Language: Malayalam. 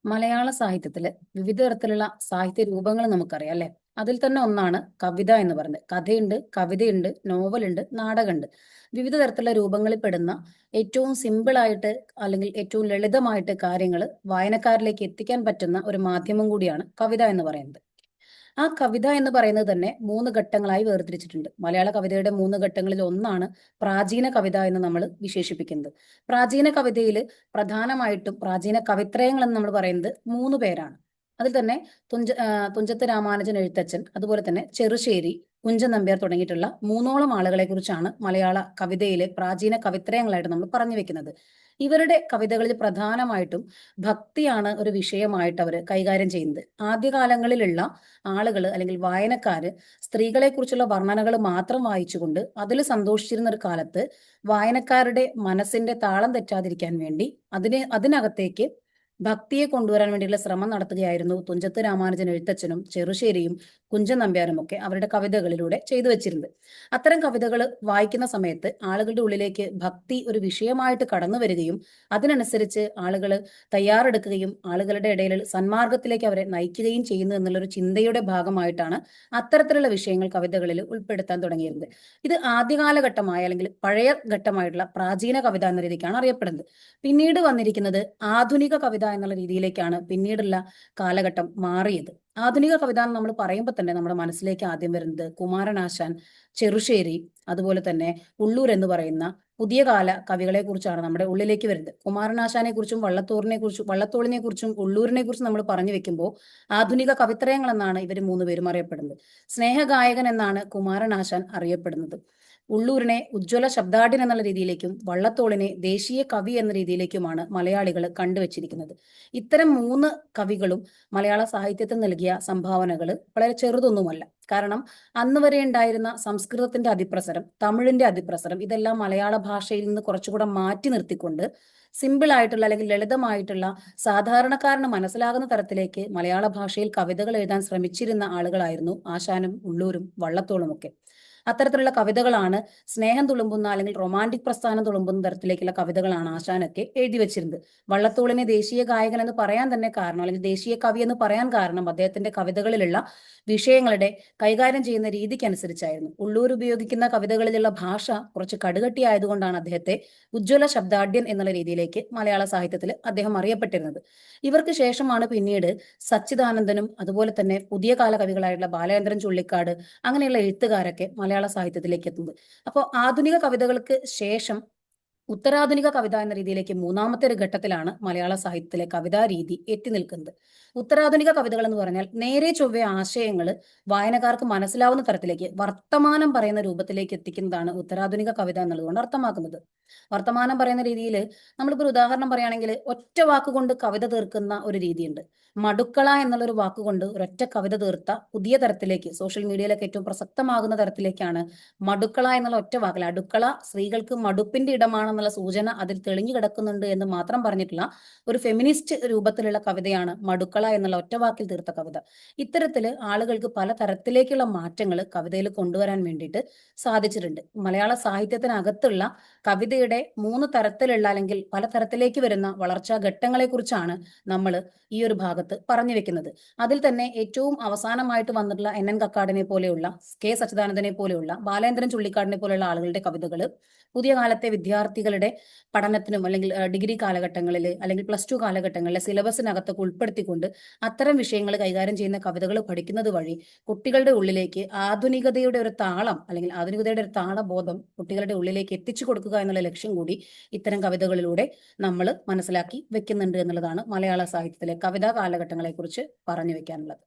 മലയാള സാഹിത്യത്തില് വിവിധ തരത്തിലുള്ള സാഹിത്യ രൂപങ്ങൾ നമുക്കറിയാം അല്ലെ. അതിൽ തന്നെ ഒന്നാണ് കവിത എന്ന് പറയുന്നത്. കഥയുണ്ട്, കവിതയുണ്ട്, നോവലുണ്ട്, നാടകമുണ്ട്. വിവിധ തരത്തിലുള്ള രൂപങ്ങളിൽ പെടുന്ന ഏറ്റവും സിമ്പിൾ ആയിട്ട് അല്ലെങ്കിൽ ഏറ്റവും ലളിതമായിട്ട് കാര്യങ്ങൾ വായനക്കാരിലേക്ക് എത്തിക്കാൻ പറ്റുന്ന ഒരു മാധ്യമം കൂടിയാണ് കവിത എന്ന് പറയുന്നത്. ആ കവിത എന്ന് പറയുന്നത് തന്നെ മൂന്ന് ഘട്ടങ്ങളായി വേർതിരിച്ചിട്ടുണ്ട്. മലയാള കവിതയുടെ മൂന്ന് ഘട്ടങ്ങളിൽ ഒന്നാണ് പ്രാചീന കവിത എന്ന് നമ്മൾ വിശേഷിപ്പിക്കുന്നത്. പ്രാചീന കവിതയിൽ പ്രധാനമായിട്ടും പ്രാചീന കവിത്രയങ്ങൾ എന്ന് നമ്മൾ പറയുന്നത് മൂന്ന് പേരാണ്. അതിൽ തന്നെ തുഞ്ചത്ത് രാമാനുജൻ എഴുത്തച്ഛൻ, അതുപോലെ തന്നെ ചെറുശ്ശേരി, കുഞ്ചൻ നമ്പ്യാർ തുടങ്ങിയിട്ടുള്ള മൂന്നോളം ആളുകളെ കുറിച്ചാണ് മലയാള കവിതയിലെ പ്രാചീന കവിത്രയങ്ങളായിട്ട് നമ്മൾ പറഞ്ഞു വെക്കുന്നത്. ഇവരുടെ കവിതകളിൽ പ്രധാനമായിട്ടും ഭക്തിയാണ് ഒരു വിഷയമായിട്ട് അവർ കൈകാര്യം ചെയ്യുന്നത്. ആദ്യകാലങ്ങളിലുള്ള ആളുകൾ അല്ലെങ്കിൽ വായനക്കാര് സ്ത്രീകളെ കുറിച്ചുള്ള വർണ്ണനകൾ മാത്രം വായിച്ചുകൊണ്ട് അതിൽ സന്തോഷിച്ചിരുന്ന ഒരു കാലത്ത് വായനക്കാരുടെ മനസ്സിന്റെ താളം തെറ്റാതിരിക്കാൻ വേണ്ടി അതിനകത്തേക്ക് ഭക്തിയെ കൊണ്ടുവരാൻ വേണ്ടിയുള്ള ശ്രമം നടത്തുകയായിരുന്നു തുഞ്ചത്ത് രാമാനുജൻ എഴുത്തച്ഛനും ചെറുശ്ശേരിയും കുഞ്ചൻ നമ്പ്യാരും ഒക്കെ അവരുടെ കവിതകളിലൂടെ ചെയ്തു വെച്ചിരുന്നത്. അത്തരം കവിതകൾ വായിക്കുന്ന സമയത്ത് ആളുകളുടെ ഉള്ളിലേക്ക് ഭക്തി ഒരു വിഷയമായിട്ട് കടന്നു വരികയും അതിനനുസരിച്ച് ആളുകൾ തയ്യാറെടുക്കുകയും ആളുകളുടെ ഇടയിൽ സന്മാർഗത്തിലേക്ക് അവരെ നയിക്കുകയും ചെയ്യുന്നു എന്നുള്ളൊരു ചിന്തയുടെ ഭാഗമായിട്ടാണ് അത്തരത്തിലുള്ള വിഷയങ്ങൾ കവിതകളിൽ ഉൾപ്പെടുത്താൻ തുടങ്ങിയിരുന്നത്. ഇത് ആദ്യകാലഘട്ടമായ അല്ലെങ്കിൽ പഴയ ഘട്ടമായിട്ടുള്ള പ്രാചീന കവിത എന്ന രീതിക്കാണ് അറിയപ്പെടുന്നത്. പിന്നീട് വന്നിരിക്കുന്നത് ആധുനിക കവിത എന്നുള്ള രീതിയിലേക്കാണ് പിന്നീടുള്ള കാലഘട്ടം മാറിയത്. ആധുനിക കവിത എന്ന് നമ്മൾ പറയുമ്പോൾ തന്നെ നമ്മുടെ മനസ്സിലേക്ക് ആദ്യം വരുന്നത് കുമാരനാശാൻ, ചെറുശ്ശേരി, അതുപോലെ തന്നെ ഉള്ളൂർ എന്ന് പറയുന്ന പുതിയ കാല കവികളെ കുറിച്ചാണ് നമ്മുടെ ഉള്ളിലേക്ക് വരുന്നത്. കുമാരനാശാനെ കുറിച്ചും വള്ളത്തോളിനെ കുറിച്ചും ഉള്ളൂരിനെ കുറിച്ചും നമ്മൾ പറഞ്ഞു വെക്കുമ്പോൾ ആധുനിക കവിത്രയങ്ങൾ എന്നാണ് ഇവർ മൂന്നുപേരും അറിയപ്പെടുന്നത്. സ്നേഹഗായകൻ എന്നാണ് കുമാരനാശാൻ അറിയപ്പെടുന്നത്. ഉള്ളൂരിനെ ഉജ്ജ്വല ശബ്ദാഢ്യൻ എന്നുള്ള രീതിയിലേക്കും വള്ളത്തോളിനെ ദേശീയ കവി എന്ന രീതിയിലേക്കുമാണ് മലയാളികൾ കണ്ടുവച്ചിരിക്കുന്നത്. ഇത്തരം മൂന്ന് കവികളും മലയാള സാഹിത്യത്തിൽ നൽകിയ സംഭാവനകൾ വളരെ ചെറുതൊന്നുമല്ല. കാരണം അന്ന് വരെ ഉണ്ടായിരുന്ന സംസ്കൃതത്തിന്റെ അതിപ്രസരം, തമിഴിന്റെ അതിപ്രസരം, ഇതെല്ലാം മലയാള ഭാഷയിൽ നിന്ന് കുറച്ചുകൂടെ മാറ്റി നിർത്തിക്കൊണ്ട് സിമ്പിൾ ആയിട്ടുള്ള അല്ലെങ്കിൽ ലളിതമായിട്ടുള്ള സാധാരണക്കാരന് മനസ്സിലാകുന്ന തരത്തിലേക്ക് മലയാള ഭാഷയിൽ കവിതകൾ എഴുതാൻ ശ്രമിച്ചിരുന്ന ആളുകളായിരുന്നു ആശാനും ഉള്ളൂരും വള്ളത്തോളും ഒക്കെ. അത്തരത്തിലുള്ള കവിതകളാണ് സ്നേഹം തുളുമ്പുന്ന അല്ലെങ്കിൽ റൊമാൻറ്റിക് പ്രസ്ഥാനം തുളുമ്പുന്ന തരത്തിലേക്കുള്ള കവിതകളാണ് ആശാനൊക്കെ എഴുതി വെച്ചിരുന്നത്. വള്ളത്തോളിനെ ദേശീയ ഗായകൻ എന്ന് പറയാൻ തന്നെ കാരണം, അല്ലെങ്കിൽ ദേശീയ കവി എന്ന് പറയാൻ കാരണം അദ്ദേഹത്തിന്റെ കവിതകളിലുള്ള വിഷയങ്ങളുടെ കൈകാര്യം ചെയ്യുന്ന രീതിക്കനുസരിച്ചായിരുന്നു. ഉള്ളൂർ ഉപയോഗിക്കുന്ന കവിതകളിലുള്ള ഭാഷ കുറച്ച് കടുകട്ടി ആയതുകൊണ്ടാണ് അദ്ദേഹത്തെ ഉജ്ജ്വല ശബ്ദാഢ്യൻ എന്നുള്ള രീതിയിലേക്ക് മലയാള സാഹിത്യത്തിൽ അദ്ദേഹം അറിയപ്പെട്ടിരുന്നത്. ഇവർക്ക് ശേഷമാണ് പിന്നീട് സച്ചിദാനന്ദനും അതുപോലെ തന്നെ പുതിയ കാല കവികളായിട്ടുള്ള ബാലചന്ദ്രൻ ചുള്ളിക്കാട് അങ്ങനെയുള്ള എഴുത്തുകാരൊക്കെ മലയാള സാഹിത്യത്തിലേക്ക് എത്തുന്നത്. അപ്പോൾ ആധുനിക കവിതകൾക്ക് ശേഷം ഉത്തരാധുനിക കവിത എന്ന രീതിയിലേക്ക് മൂന്നാമത്തെ ഒരു ഘട്ടത്തിലാണ് മലയാള സാഹിത്യത്തിലെ കവിതാ രീതി എത്തി നിൽക്കുന്നത്. ഉത്തരാധുനിക കവിതകൾ എന്ന് പറഞ്ഞാൽ നേരെ ചൊവ്വേ ആശയങ്ങൾ വായനക്കാർക്ക് മനസ്സിലാവുന്ന തരത്തിലേക്ക് വർത്തമാനം പറയുന്ന രൂപത്തിലേക്ക് എത്തിക്കുന്നതാണ് ഉത്തരാധുനിക കവിത എന്നുള്ളതുകൊണ്ട് അർത്ഥമാക്കുന്നത്. വർത്തമാനം പറയുന്ന രീതിയിൽ നമ്മളിപ്പോൾ ഒരു ഉദാഹരണം പറയുകയാണെങ്കിൽ ഒറ്റ വാക്കുകൊണ്ട് കവിത തീർക്കുന്ന ഒരു രീതിയുണ്ട്. മടുക്കള എന്നുള്ളൊരു വാക്കുകൊണ്ട് ഒരൊറ്റ കവിത തീർത്ത പുതിയ തരത്തിലേക്ക് സോഷ്യൽ മീഡിയയിലൊക്കെ ഏറ്റവും പ്രസക്തമാകുന്ന തരത്തിലേക്കാണ് മടുക്കള എന്നുള്ള ഒറ്റ വാക്കിൽ. അടുക്കള സ്ത്രീകൾക്ക് മടുപ്പിന്റെ ഇടമാണെന്നുള്ള സൂചന അതിൽ തെളിഞ്ഞു കിടക്കുന്നുണ്ട് എന്ന് മാത്രം പറഞ്ഞിട്ടുള്ള ഒരു ഫെമിനിസ്റ്റ് രൂപത്തിലുള്ള കവിതയാണ് മടുക്കള എന്നുള്ള ഒറ്റ വാക്കിൽ തീർത്ത കവിത. ഇത്തരത്തില് ആളുകൾക്ക് പല തരത്തിലേക്കുള്ള മാറ്റങ്ങൾ കവിതയിൽ കൊണ്ടുവരാൻ വേണ്ടിയിട്ട് സാധിച്ചിട്ടുണ്ട്. മലയാള സാഹിത്യത്തിനകത്തുള്ള കവിതയുടെ മൂന്ന് തരത്തിലുള്ള അല്ലെങ്കിൽ പല തരത്തിലേക്ക് വരുന്ന വളർച്ചാ ഘട്ടങ്ങളെ കുറിച്ചാണ് നമ്മൾ ഈ ഒരു ഭാഗത്ത് പറഞ്ഞു വെക്കുന്നത്. അതിൽ തന്നെ ഏറ്റവും അവസാനമായിട്ട് വന്നിട്ടുള്ള NN കക്കാടിനെ പോലെയുള്ള, K സച്ചിദാനന്ദനെ പോലെയുള്ള, ബാലേന്ദ്രൻ ചുള്ളിക്കാടിനെ പോലെയുള്ള ആളുകളുടെ കവിതകൾ പുതിയ കാലത്തെ വിദ്യാർത്ഥികളുടെ പഠനത്തിനും അല്ലെങ്കിൽ ഡിഗ്രി കാലഘട്ടങ്ങളിൽ അല്ലെങ്കിൽ +2 കാലഘട്ടങ്ങളിലെ സിലബസിനകത്തൊക്കെ ഉൾപ്പെടുത്തിക്കൊണ്ട് അത്തരം വിഷയങ്ങൾ കൈകാര്യം ചെയ്യുന്ന കവിതകൾ പഠിക്കുന്നത് വഴി കുട്ടികളുടെ ഉള്ളിലേക്ക് ആധുനികതയുടെ ഒരു താളം അല്ലെങ്കിൽ ആധുനികതയുടെ ഒരു താളബോധം കുട്ടികളുടെ ഉള്ളിലേക്ക് എത്തിച്ചു കൊടുക്കുക എന്നുള്ള ലക്ഷ്യം കൂടി ഇത്തരം കവിതകളിലൂടെ നമ്മൾ മനസ്സിലാക്കി വെക്കുന്നുണ്ട് എന്നുള്ളതാണ് മലയാള സാഹിത്യത്തിലെ കവിതാ കാലഘട്ടങ്ങളെ കുറിച്ച് പറഞ്ഞു വെക്കാനുള്ളത്.